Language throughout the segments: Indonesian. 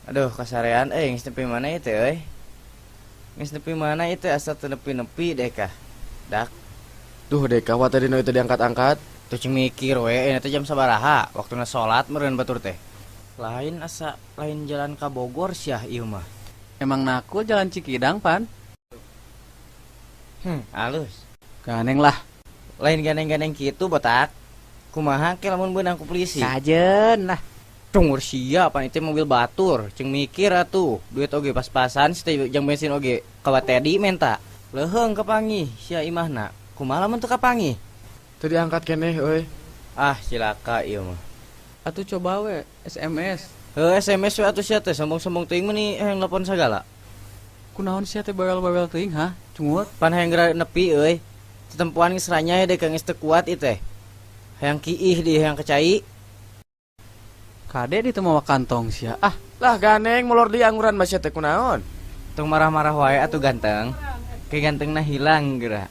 Aduh, kasarean geus nepi mana itu euy? Geus nepi mana itu asa teu nepi-nepi deh kah. Dak, Duh deh kawat tadi itu diangkat-angkat. tuh cing mikir we, ini teh jam sabaraha? Waktuna salat meureun batur teh. Lain asa lain jalan ka Bogor sia ieu mah. Emang nakul jalan Cikidang, Pan? Alus. Ganeng lah. Lain ganeng-ganeng kitu botak. Kumaha ke lamun beunang ku polisi? Kajen lah. Cungur sia pan itu mobil batur, cing mikir atuh. Duit oge pas-pasan si jang bensin oge kawa Tedi menta. Leuheung kapangi sia imahna. Kumaha lamun teu kapangi? Tadi angkat keneh euy. Ah, cilaka ieu mah. Atuh coba we SMS. SMS we atuh sia teh sombong-sombong teuing mah ni nelpon sagala. Kunaon sia teh bawel-bawel teuing ha? Cungut. Pan hayang geura nepi euy. Tetempuan geus ranyah deh geus teu kuat ieu teh. Hayang kiih di hayang kecai. Kade di teu mawa kantong sia. Ah, Lah ganeng molor di angguran masih teh kunaon? Tong marah-marah wae atuh ganteng. Kayak gantengna hilang geura.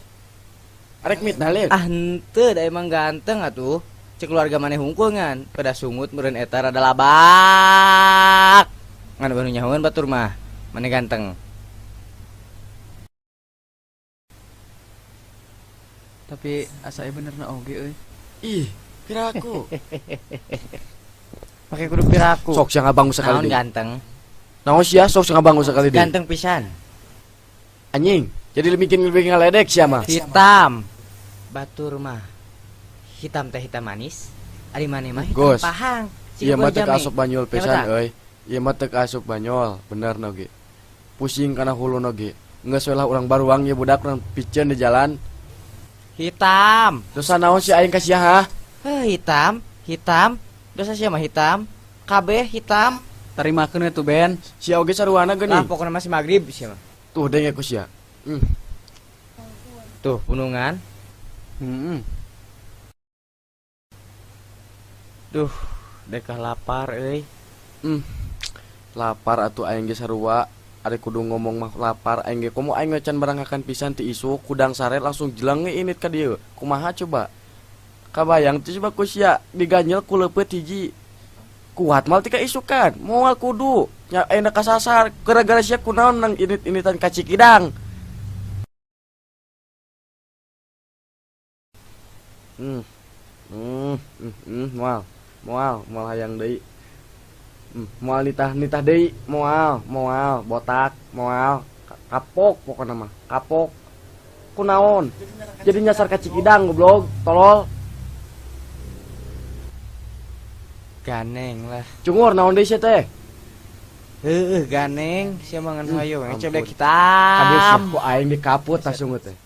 Arek mit dalil. Ah henteu da emang ganteng atuh. Cek keluarga maneh hungkungan. Pada sungut meureun eta rada labak. Ngan baru nyahoeun batur mah. Maneh ganteng. tapi asa benerna oge euy. Ih, piraku. Pakai kudu piraku. Sok siang abang Naon sekali deui. ganteng. Naon sia sok siang abang sekali deui. Ganteng pisan. Anjing, jadi lebih ngaledek sia mah. Hitam. Batur mah. Hitam teh hitam manis. Ari maneh mah hitam Gus. pahang. Ieu mah teu asup banyol Ya, pisan betul. euy. Ieu mah teu asup banyol, bener oge. Pusing kana hulu oge. Geus we lah urang baruang ieu budak urang piceun di jalan. Hitam. Dosa naon si aing ka sia ha? Hitam. Dosa sia mah hitam. Kabeh hitam. Tarimakeun we tuh Ben. Sia oge saruana Lah geuning. pokoknya masih maghrib sia mah. Tuh denge ku sia. Tuh punungan. Heeh. Duh, dekah lapar euy. Lapar atuh aing ge sarua. Ari kudu ngomong mah lapar aing ge komo aing can barangakan pisan ti isu kudang sare langsung jelang init ka dieu. Kumaha coba? Kabayang teh coba ku sia diganjel ku leupeut hiji. Kuat mal tika isukan, moal kudu. Nya ayeuna kasasar gara-gara sia kunaon nang init-initan ka Cikidang. Moal hayang deui. Moal nitah deui, moal botak, moal kapok pokona mah, kapok. Kunaon? Jadi nyasar ka Cikidang goblok, tolol. Ganeng lah. Cungur naon deui sia teh? Ganeng sia mangan hayo Ampun. ngecek Kabeh sia hitam. ku aing dikaput langsung teh.